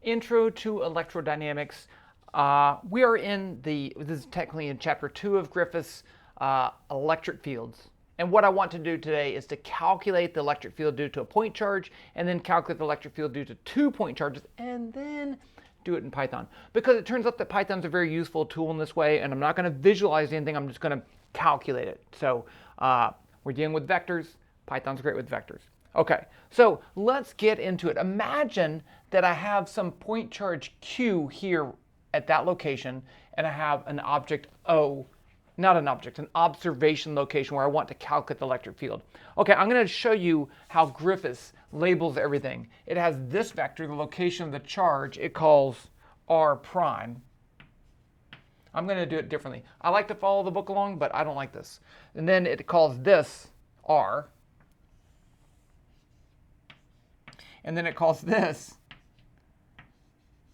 Intro to Electrodynamics. We are this is technically in chapter 2 of Griffiths, electric fields. And what I want to do today is to calculate the electric field due to a point charge, and then calculate the electric field due to 2 point charges, and then do it in Python. Because it turns out that Python's a very useful tool in this way, and I'm not going to visualize anything, I'm just going to calculate it. So we're dealing with vectors. Python's great with vectors. Okay, so let's get into it. Imagine that I have some point charge Q here at that location, and I have an object O, not an object, an observation location where I want to calculate the electric field. Okay, I'm going to show you how Griffiths labels everything. It has this vector, the location of the charge, it calls R prime. I'm going to do it differently. I like to follow the book along, but I don't like this. And then it calls this R. And then it calls this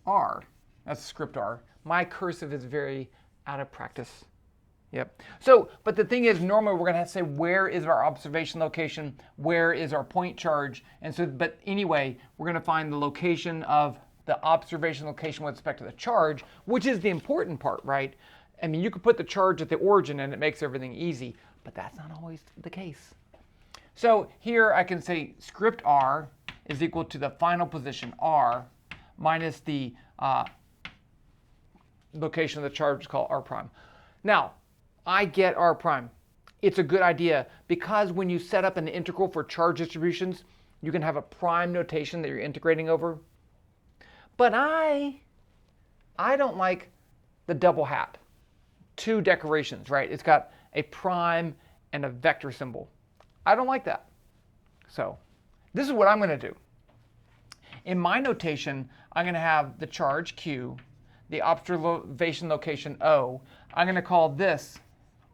R. That's script R. My cursive is very out of practice. Yep. So, but the thing is, normally we're going to have to say, where is our observation location? Where is our point charge? And so, but anyway, we're going to find the location of the observation location with respect to the charge, which is the important part, right? I mean, you could put the charge at the origin and it makes everything easy, but that's not always the case. So here I can say script R is equal to the final position R minus the location of the charge, which is called R prime. Now, I get R prime. It's a good idea because when you set up an integral for charge distributions, you can have a prime notation that you're integrating over. But I don't like the double hat. 2 decorations, right? It's got a prime and a vector symbol. I don't like that. So this is what I'm going to do. In my notation, I'm going to have the charge Q, the observation location O. I'm going to call this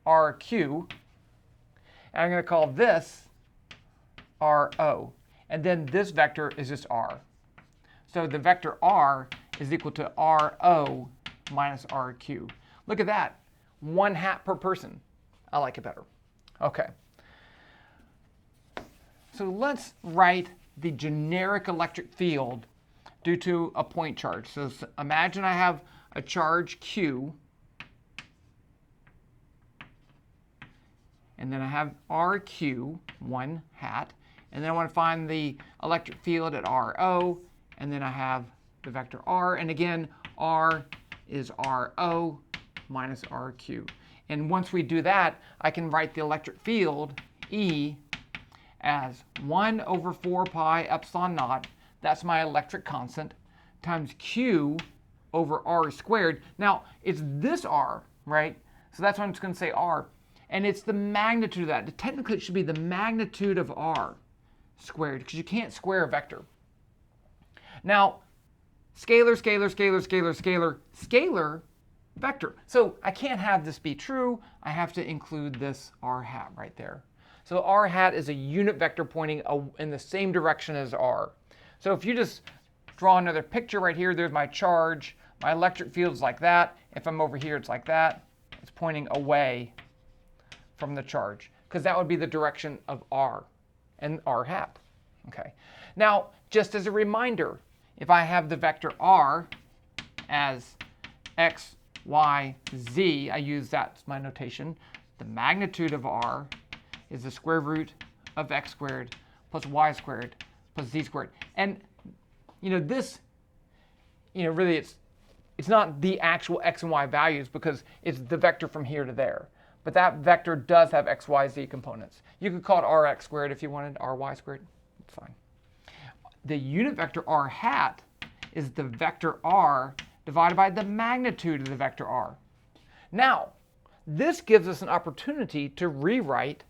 RQ, and I'm going to call this RO. And then this vector is just R. So the vector R is equal to RO minus RQ. Look at that. 1 hat per person. I like it better. Okay. So let's write the generic electric field due to a point charge. So imagine I have a charge Q, and then I have RQ, 1 hat, and then I want to find the electric field at RO, and then I have the vector R, and again, R is RO minus RQ. And once we do that, I can write the electric field, E, as 1 over 4 pi epsilon naught, that's my electric constant, times Q over R squared. Now, it's this R, right? So that's why I'm just going to say R. And it's the magnitude of that. Technically, it should be the magnitude of R squared, because you can't square a vector. Now, scalar, scalar, scalar, scalar, scalar, scalar, vector. So I can't have this be true. I have to include this R hat right there. So R hat is a unit vector pointing in the same direction as R. So if you just draw another picture right here, there's my charge. My electric field's like that. If I'm over here, it's like that. It's pointing away from the charge, because that would be the direction of R and R hat. Okay. Now, just as a reminder, if I have the vector R as x, y, z, I use that as my notation. The magnitude of R is the square root of x squared plus y squared plus z squared. And this, really it's not the actual x and y values, because it's the vector from here to there. But that vector does have x, y, z components. You could call it rx squared if you wanted, ry squared. It's fine. The unit vector r hat is the vector r divided by the magnitude of the vector r. Now, this gives us an opportunity to rewrite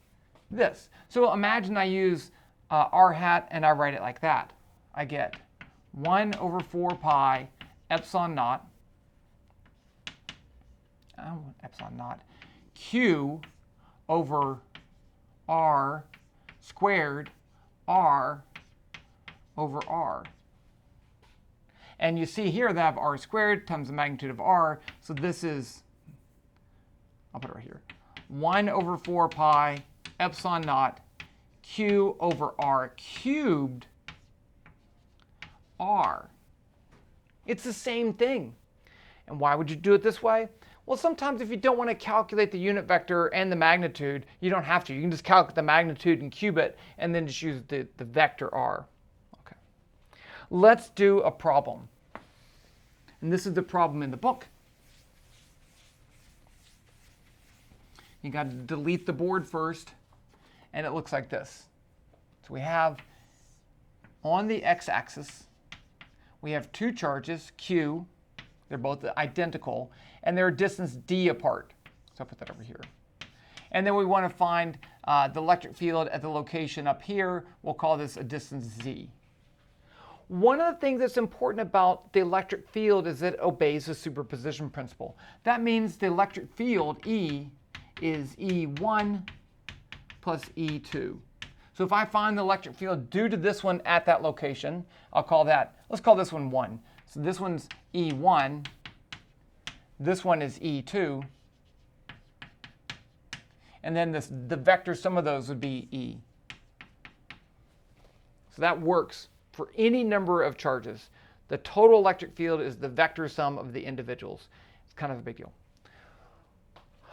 this. So imagine I use r hat and I write it like that. I get 1 over 4 pi epsilon naught, Q over R squared R over R. And you see here that I have R squared times the magnitude of R. So this is, I'll put it right here, 1 over 4 pi epsilon naught Q over R cubed R. It's the same thing. And why would you do it this way? Well, sometimes if you don't want to calculate the unit vector and the magnitude, you don't have to. You can just calculate the magnitude and cube it, and then just use the vector r. Okay. Let's do a problem. And this is the problem in the book. You got to delete the board first, and it looks like this. So we have on the x-axis, we have two charges, q, they're both identical, and they're a distance d apart. So I'll put that over here. And then we want to find the electric field at the location up here. We'll call this a distance z. One of the things that's important about the electric field is that it obeys the superposition principle. That means the electric field, E, is E1 plus E2. So if I find the electric field due to this one at that location, I'll call that, let's call this one 1. So this one's E1, this one is E2, and then the vector sum of those would be E. So that works for any number of charges. The total electric field is the vector sum of the individuals. It's kind of a big deal.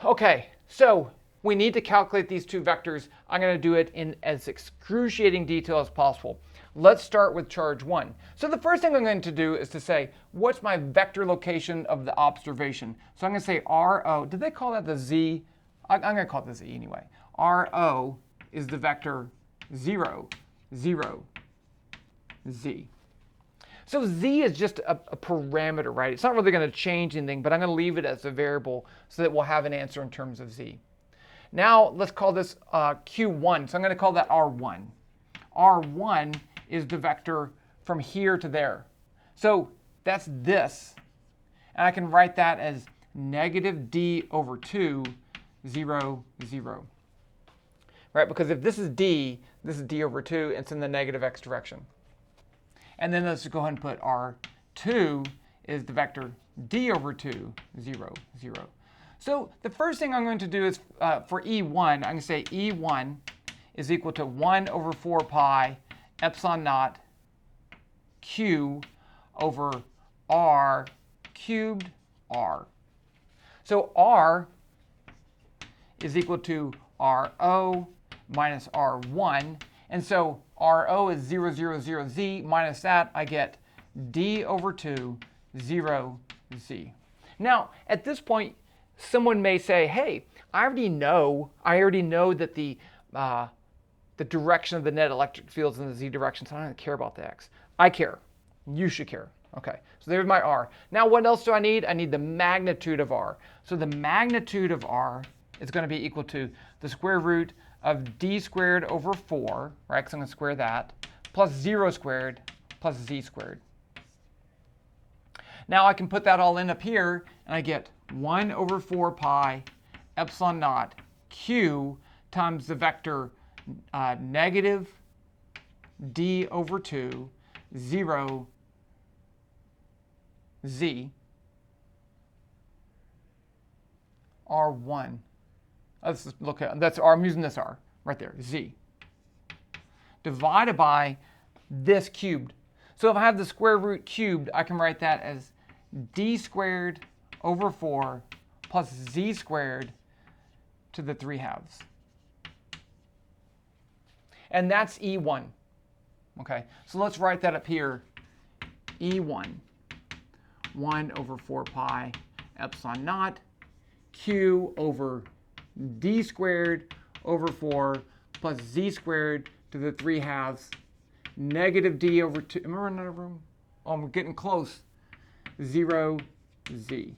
Okay, so we need to calculate these two vectors. I'm going to do it in as excruciating detail as possible. Let's start with charge 1. So the first thing I'm going to do is to say, what's my vector location of the observation? So I'm going to say RO. Did they call that the Z? I'm going to call it the Z anyway. RO is the vector 0, 0, Z. So Z is just a parameter, right? It's not really going to change anything, but I'm going to leave it as a variable so that we'll have an answer in terms of Z. Now let's call this Q1. So I'm going to call that R1. R1 is the vector from here to there. So that's this. And I can write that as negative d over 2, 0, 0. Right? Because if this is d over 2, and it's in the negative x direction. And then let's go ahead and put R2 is the vector d over 2, 0, 0. So the first thing I'm going to do is for E1, I'm going to say E1 is equal to 1 over 4 pi epsilon naught q over r cubed r. So r is equal to RO minus R1. And so RO is 0, 0, 0, z. Minus that, I get d over 2, 0, z. Now, at this point, someone may say, hey, I already know that the direction of the net electric field is in the z direction, so I don't care about the x. I care. You should care. Okay, so there's my r. Now, what else do I need? I need the magnitude of r. So the magnitude of r is going to be equal to the square root of d squared over 4, right, because I'm going to square that, plus 0 squared plus z squared. Now I can put that all in up here, and I get 1 over 4 pi epsilon naught q times the vector negative d over 2, 0, z, r1. Let's look at, that's r, I'm using this r right there, z, divided by this cubed. So if I have the square root cubed, I can write that as d squared over 4 plus z squared to the 3/2. And that's E1. Okay, so let's write that up here. E1, 1 over 4 pi epsilon naught q over d squared over 4 plus z squared to the 3/2 negative d over 2. Am I running out of room? Oh, I'm getting close. 0, z.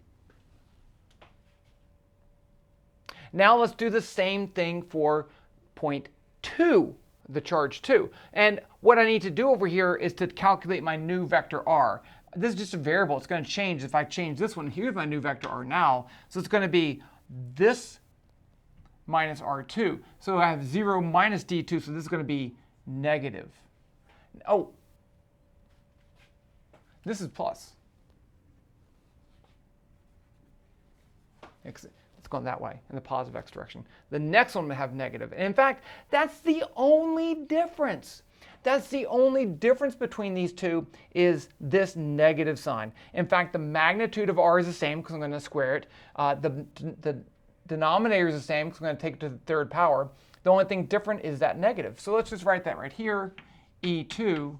Now let's do the same thing for point 2, the charge 2. And what I need to do over here is to calculate my new vector r. This is just a variable. It's going to change. If I change this one, here's my new vector r now. So it's going to be this minus r2. So I have 0 minus d2, so this is going to be negative. Oh, this is plus. It's going that way, in the positive x direction. The next one will have negative. And in fact, that's the only difference. That's the only difference between these two, is this negative sign. In fact, the magnitude of r is the same because I'm going to square it. The denominator is the same because I'm going to take it to the third power. The only thing different is that negative. So let's just write that right here, E2.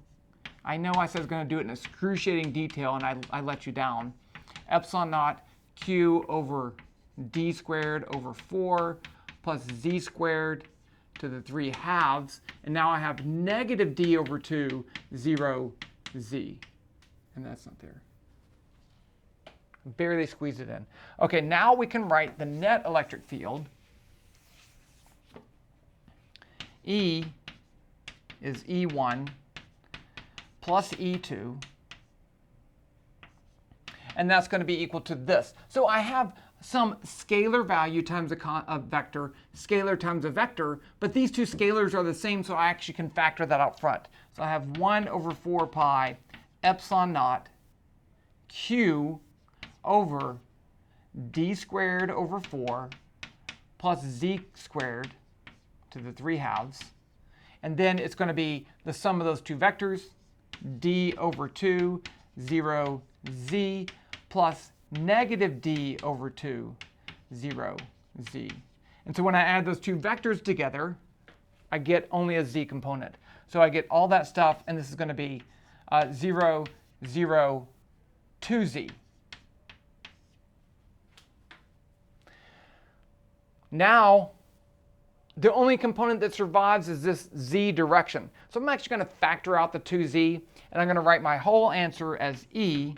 I know I said I was going to do it in excruciating detail, and I let you down. Epsilon naught q over d squared over 4 plus z squared to the 3 halves. And now I have negative d over 2, 0, z. And that's not there. Barely squeeze it in. OK, now we can write the net electric field. E is E1 plus E2. And that's going to be equal to this. So I have some scalar value times a vector, scalar times a vector, but these two scalars are the same, so I actually can factor that out front. So I have 1 over 4 pi epsilon naught q over d squared over 4 plus z squared to the 3 halves. And then it's going to be the sum of those two vectors, d over 2, 0, z, plus negative d over 2, 0, z. And so when I add those two vectors together, I get only a z component. So I get all that stuff, and this is going to be 0, 0, 2z. Now, the only component that survives is this z direction. So I'm actually going to factor out the 2z, and I'm going to write my whole answer as E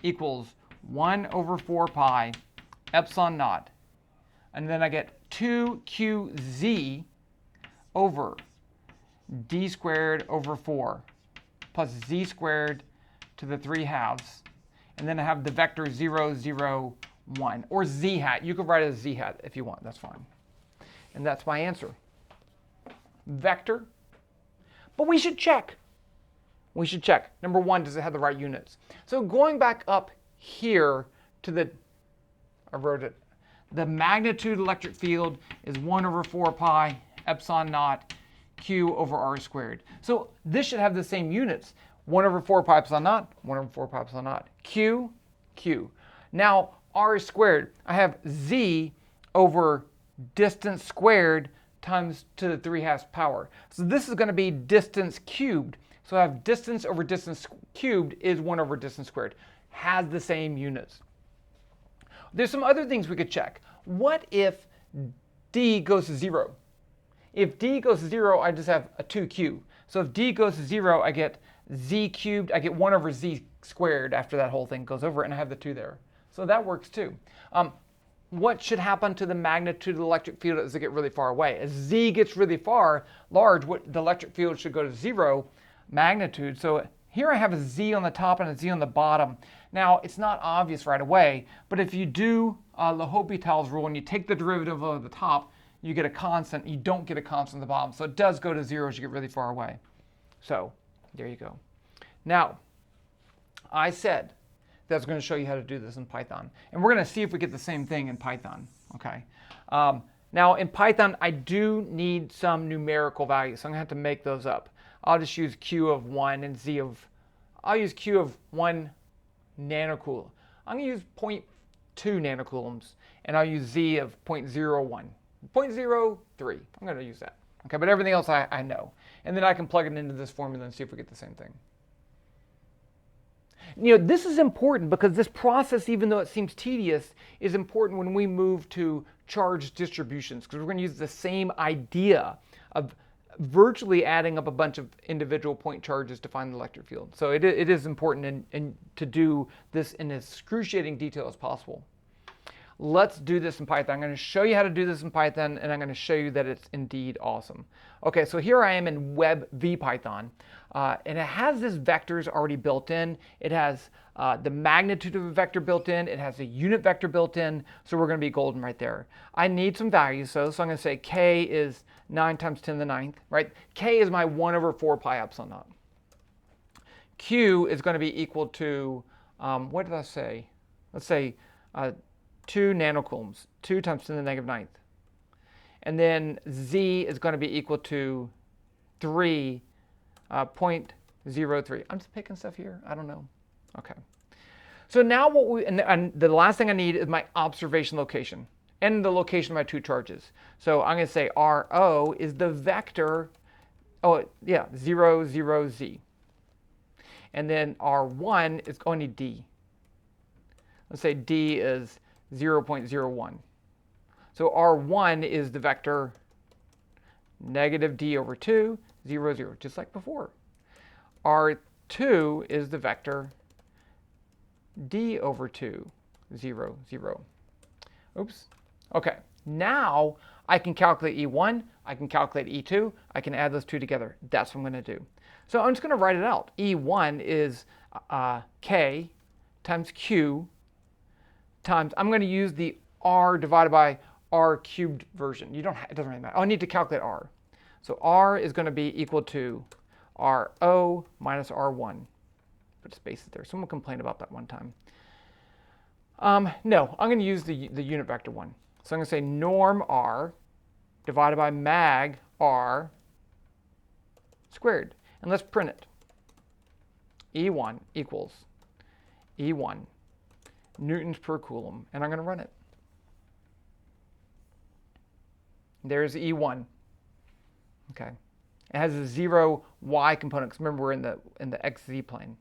equals 1 over 4 pi epsilon naught. And then I get 2qz over d squared over 4 plus z squared to the 3 halves. And then I have the vector 0, 0, 1, or z hat. You could write it as z hat if you want. That's fine. And that's my answer. Vector. But we should check. We should check. Number one, does it have the right units? So going back up here to I wrote it. The magnitude electric field is 1 over 4 pi epsilon naught q over r squared. So this should have the same units. 1 over 4 pi epsilon naught, 1 over 4 pi epsilon naught, q, q. Now r squared, I have z over distance squared times to the 3 halves power. So this is going to be distance cubed. So I have distance over distance cubed is 1 over distance squared. Has the same units. There's some other things we could check. What if d goes to 0? If d goes to 0, I just have a 2q. So if d goes to 0, I get z cubed. I get 1 over z squared after that whole thing goes over, and I have the 2 there. So that works too. What should happen to the magnitude of the electric field as it gets really far away? As z gets really large, the electric field should go to 0 magnitude. So here I have a z on the top and a z on the bottom. Now, it's not obvious right away, but if you do L'Hopital's rule and you take the derivative of the top, you get a constant. You don't get a constant at the bottom. So it does go to 0 as you get really far away. So there you go. Now, I said that I was going to show you how to do this in Python. And we're going to see if we get the same thing in Python. Okay. Now, in Python, I do need some numerical values. So I'm going to have to make those up. I'll just use q of 1 and I'll use q of 1 nanocoulomb. I'm going to use 0.2 nanocoulombs, and I'll use z of 0.01, 0.03. I'm going to use that. Okay, but everything else I know. And then I can plug it into this formula and see if we get the same thing. You know, this is important because this process, even though it seems tedious, is important when we move to charge distributions, because we're going to use the same idea of virtually adding up a bunch of individual point charges to find the electric field. So it is important to do this in as excruciating detail as possible. Let's do this in Python. I'm going to show you how to do this in Python, and I'm going to show you that it's indeed awesome. Okay, so here I am in Web VPython, and it has this vectors already built in. It has the magnitude of a vector built in. It has a unit vector built in, so we're going to be golden right there. I need some values, so I'm going to say k is 9 times 10 to the 9th, right? K is my 1 over 4 pi epsilon naught. Q is going to be equal to, what did I say? Let's say 2 nanocoulombs, 2 times 10 to the negative 9th. And then Z is going to be equal to 3 0.03. I'm just picking stuff here. I don't know. Okay. So now what we, and the last thing I need is my observation location and the location of my two charges. So I'm going to say RO is the vector, 0, 0, Z. And then R1 is going to D. Let's say D is 0.01. So R1 is the vector negative D over 2, 0, 0, just like before. R2 is the vector D over 2, 0, 0. Oops. Okay, now I can calculate E1, I can calculate E2, I can add those two together. That's what I'm going to do. So I'm just going to write it out. E1 is K times Q times, I'm going to use the R divided by R cubed version. It doesn't really matter. I need to calculate R. So R is going to be equal to RO minus R1. Put spaces there. Someone complained about that one time. No, I'm going to use the unit vector one. So I'm going to say norm R divided by mag R squared. And let's print it. E1 equals E1 newtons per coulomb. And I'm going to run it. There's E1. Okay. It has a 0 y component, because remember we're in the xz plane.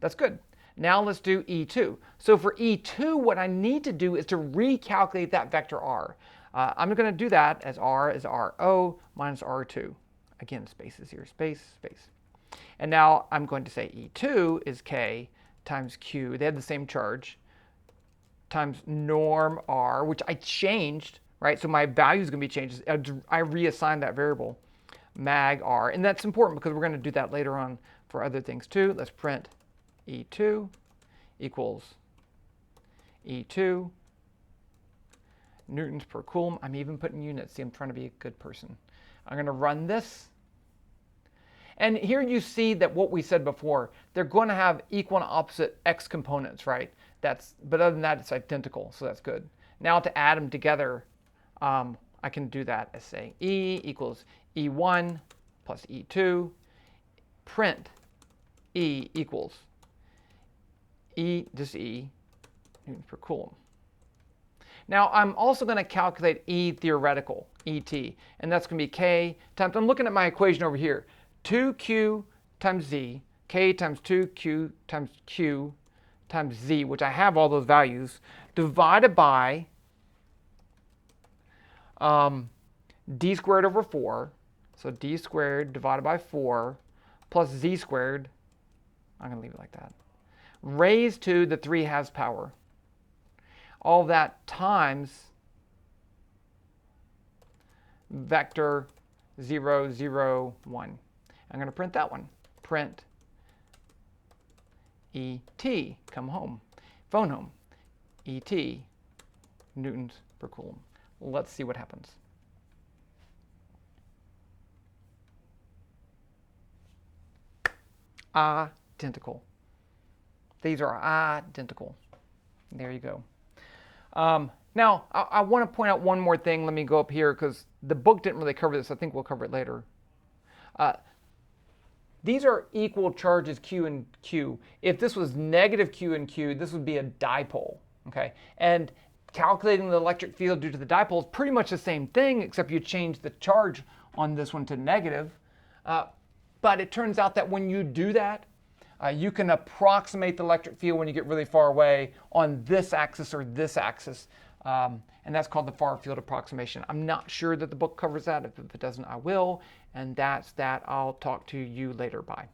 That's good. Now let's do E2. So for E2, what I need to do is to recalculate that vector R. I'm going to do that as R is RO minus R2. Again, spaces here, space, space. And now I'm going to say E2 is K times Q. They had the same charge, times norm R, which I changed, right? So my value is going to be changed. I reassigned that variable, mag R. And that's important because we're going to do that later on for other things too. Let's print E2 equals E2 newtons per coulomb. I'm even putting units. See, I'm trying to be a good person. I'm going to run this. And here you see that what we said before, they're going to have equal and opposite x components, right? But other than that, it's identical, so that's good. Now to add them together, I can do that as saying E equals E1 plus E2, print E equals E, just E, newtons per coulomb. Now I'm also going to calculate E theoretical, ET, and that's going to be K times, I'm looking at my equation over here, 2Q times Z, K times 2Q times Q times Z, which I have all those values, divided by D squared over 4, so D squared divided by 4 plus Z squared, I'm going to leave it like that, raised to the 3/2 power. All that times vector 0, 0, 1. I'm going to print that one. Print ET, come home, phone home, ET, newtons per coulomb. Let's see what happens. Identical. These are identical. There you go. Now, I want to point out one more thing. Let me go up here because the book didn't really cover this. I think we'll cover it later. These are equal charges Q and Q. If this was negative Q and Q, this would be a dipole. Okay, and calculating the electric field due to the dipole is pretty much the same thing, except you change the charge on this one to negative. But it turns out that when you do that, you can approximate the electric field when you get really far away on this axis or this axis. And that's called the far field approximation. I'm not sure that the book covers that. If it doesn't, I will. And that's that. I'll talk to you later. Bye.